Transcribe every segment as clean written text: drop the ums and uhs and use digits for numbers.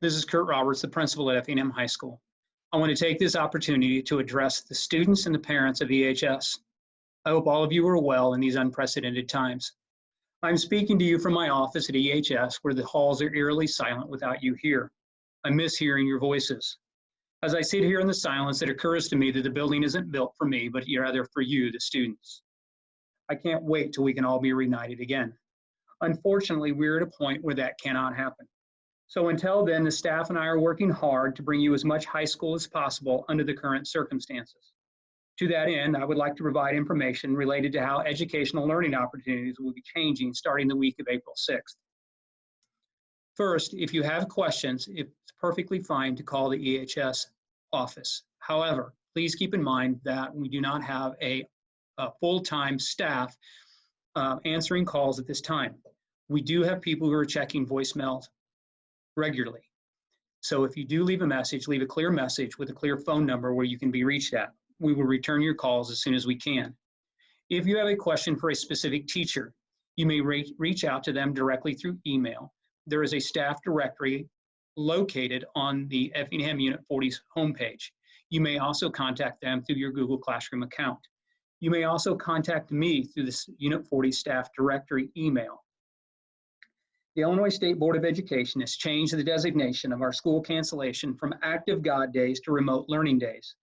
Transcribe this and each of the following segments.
This is Kurt Roberts, the principal at Effingham High School. I want to take this opportunity to address the students and the parents of EHS. I hope all of you are well in these unprecedented times. I'm speaking to you from my office at EHS, where the halls are eerily silent without you here. I miss hearing your voices. As I sit here in the silence, it occurs to me that the building isn't built for me, but rather for you, the students. I can't wait till we can all be reunited again. Unfortunately, we're at a point where that cannot happen. So until then, the staff and I are working hard to bring you as much high school as possible under the current circumstances. To that end, I would like to provide information related to how educational learning opportunities will be changing starting the week of April 6th. First, if you have questions, it's perfectly fine to call the EHS office. However, please keep in mind that we do not have a full-time staff answering calls at this time. We do have people who are checking voicemails regularly. So if you do leave a message, leave a clear message with a clear phone number where you can be reached at. We will return your calls as soon as we can. If you have a question for a specific teacher, you may reach out to them directly through email. There is a staff directory located on the Effingham Unit 40's homepage. You may also contact them through your Google Classroom account. You may also contact me through the Unit 40 staff directory email. The Illinois State Board of Education has changed the designation of our school cancellation from active God days to remote learning days.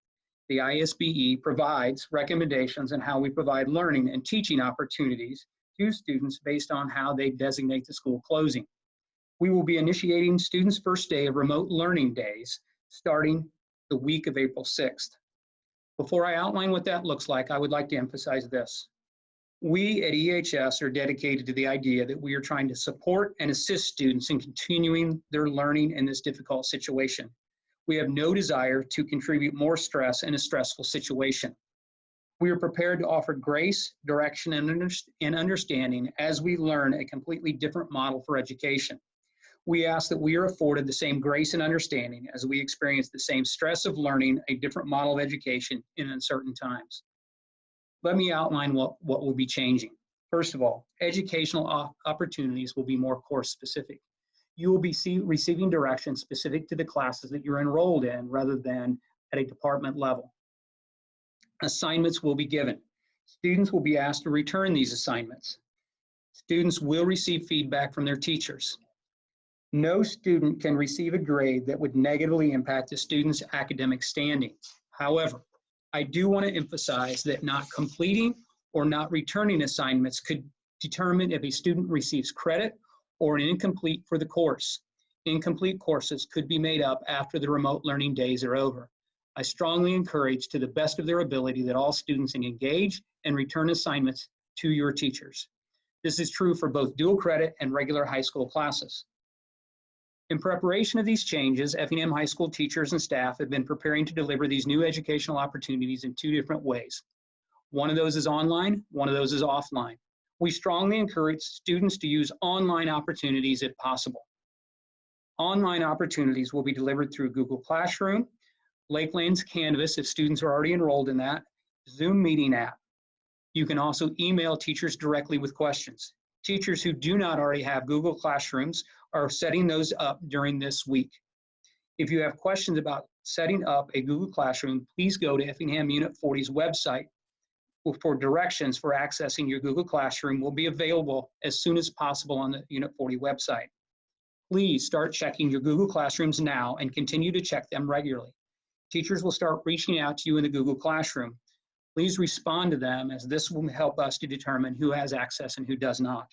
The ISBE provides recommendations on how we provide learning and teaching opportunities to students based on how they designate the school closing. We will be initiating students' first day of remote learning days starting the week of April 6th. Before I outline what that looks like, I would like to emphasize this. We at EHS are dedicated to the idea that we are trying to support and assist students in continuing their learning in this difficult situation. We have no desire to contribute more stress in a stressful situation. We are prepared to offer grace, direction, and understanding as we learn a completely different model for education. We ask that we are afforded the same grace and understanding as we experience the same stress of learning a different model of education in uncertain times. Let me outline what will be changing. First of all, educational opportunities will be more course specific. You will be receiving direction specific to the classes that you're enrolled in rather than at a department level. Assignments will be given. Students will be asked to return these assignments. Students will receive feedback from their teachers. No student can receive a grade that would negatively impact the student's academic standing. However, I do want to emphasize that not completing or not returning assignments could determine if a student receives credit or an incomplete for the course. Incomplete courses could be made up after the remote learning days are over. I strongly encourage to the best of their ability that all students engage and return assignments to your teachers. This is true for both dual credit and regular high school classes. In preparation of these changes, Effingham High School teachers and staff have been preparing to deliver these new educational opportunities in two different ways. One of those is online, one of those is offline. We strongly encourage students to use online opportunities if possible. Online opportunities will be delivered through Google Classroom, Lakeland's Canvas if students are already enrolled in that, Zoom meeting app. You can also email teachers directly with questions. Teachers who do not already have Google Classrooms are setting those up during this week. If you have questions about setting up a Google Classroom, please go to Effingham Unit 40's website for directions for accessing your Google Classroom will be available as soon as possible on the Unit 40 website. Please start checking your Google Classrooms now and continue to check them regularly. Teachers will start reaching out to you in the Google Classroom. Please respond to them as this will help us to determine who has access and who does not.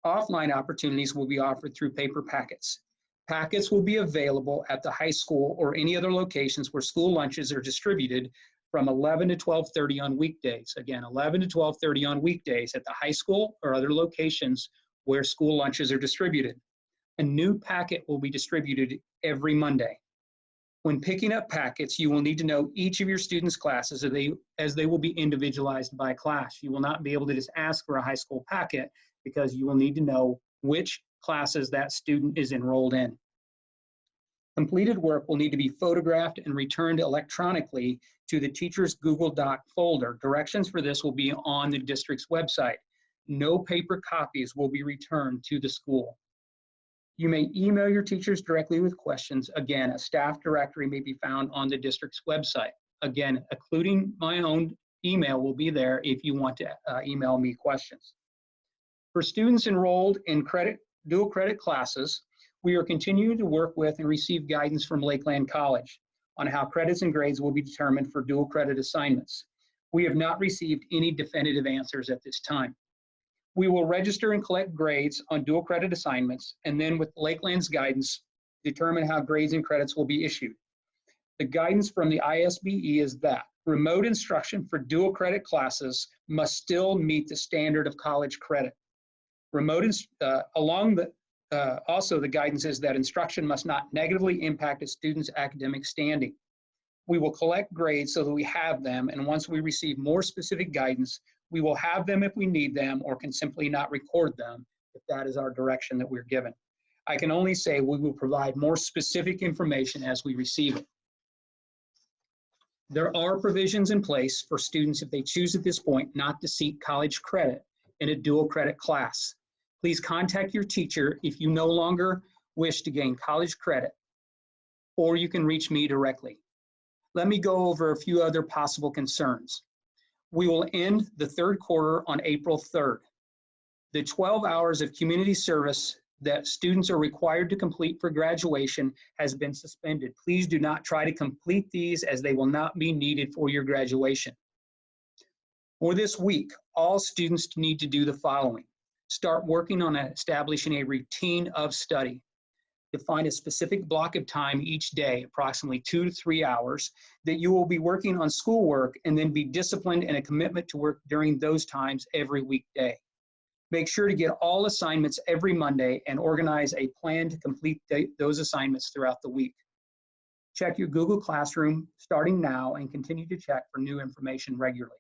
Offline opportunities will be offered through paper packets. Packets will be available at the high school or any other locations where school lunches are distributed from 11 to 12:30 on weekdays. Again, 11 to 12:30 on weekdays at the high school or other locations where school lunches are distributed. A new packet will be distributed every Monday. When picking up packets, you will need to know each of your students' classes as they will be individualized by class. You will not be able to just ask for a high school packet because you will need to know which classes that student is enrolled in. Completed work will need to be photographed and returned electronically to the teacher's Google Doc folder. Directions for this will be on the district's website. No paper copies will be returned to the school. You may email your teachers directly with questions. Again, a staff directory may be found on the district's website. Again, including my own email will be there if you want to email me questions. For students enrolled in dual credit classes, we are continuing to work with and receive guidance from Lakeland College on how credits and grades will be determined for dual credit assignments. We have not received any definitive answers at this time. We will register and collect grades on dual credit assignments, and then with Lakeland's guidance, determine how grades and credits will be issued. The guidance from the ISBE is that remote instruction for dual credit classes must still meet the standard of college credit. Also the guidance is that instruction must not negatively impact a student's academic standing. We will collect grades so that we have them, and once we receive more specific guidance, we will have them if we need them or can simply not record them if that is our direction that we're given. I can only say we will provide more specific information as we receive it. There are provisions in place for students if they choose at this point not to seek college credit in a dual credit class. Please contact your teacher if you no longer wish to gain college credit, or you can reach me directly. Let me go over a few other possible concerns. We will end the third quarter on April 3rd. The 12 hours of community service that students are required to complete for graduation has been suspended. Please do not try to complete these as they will not be needed for your graduation. For this week, all students need to do the following. Start working on establishing a routine of study. Define a specific block of time each day, approximately 2 to 3 hours, that you will be working on schoolwork, and then be disciplined and a commitment to work during those times every weekday. Make sure to get all assignments every Monday and organize a plan to complete those assignments throughout the week. Check your Google Classroom starting now and continue to check for new information regularly.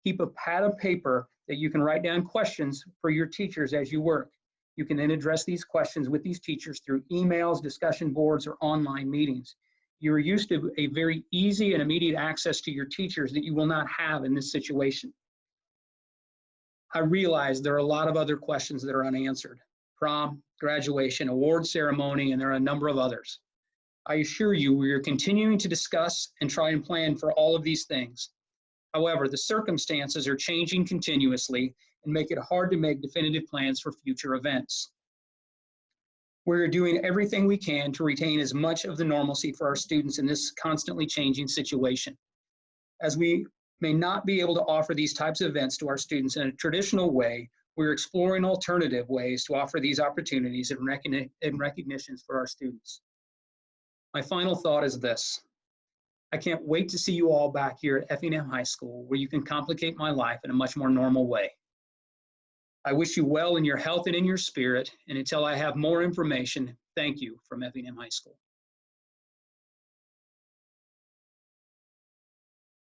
Keep a pad of paper that you can write down questions for your teachers as you work. You can then address these questions with these teachers through emails, discussion boards, or online meetings. You are used to a very easy and immediate access to your teachers that you will not have in this situation. I realize there are a lot of other questions that are unanswered. Prom, graduation, award ceremony, and there are a number of others. I assure you we are continuing to discuss and try and plan for all of these things. However, the circumstances are changing continuously and make it hard to make definitive plans for future events. We're doing everything we can to retain as much of the normalcy for our students in this constantly changing situation. As we may not be able to offer these types of events to our students in a traditional way, we're exploring alternative ways to offer these opportunities and recognitions for our students. My final thought is this. I can't wait to see you all back here at Effingham High School, where you can complicate my life in a much more normal way. I wish you well in your health and in your spirit, and until I have more information, thank you from Effingham High School.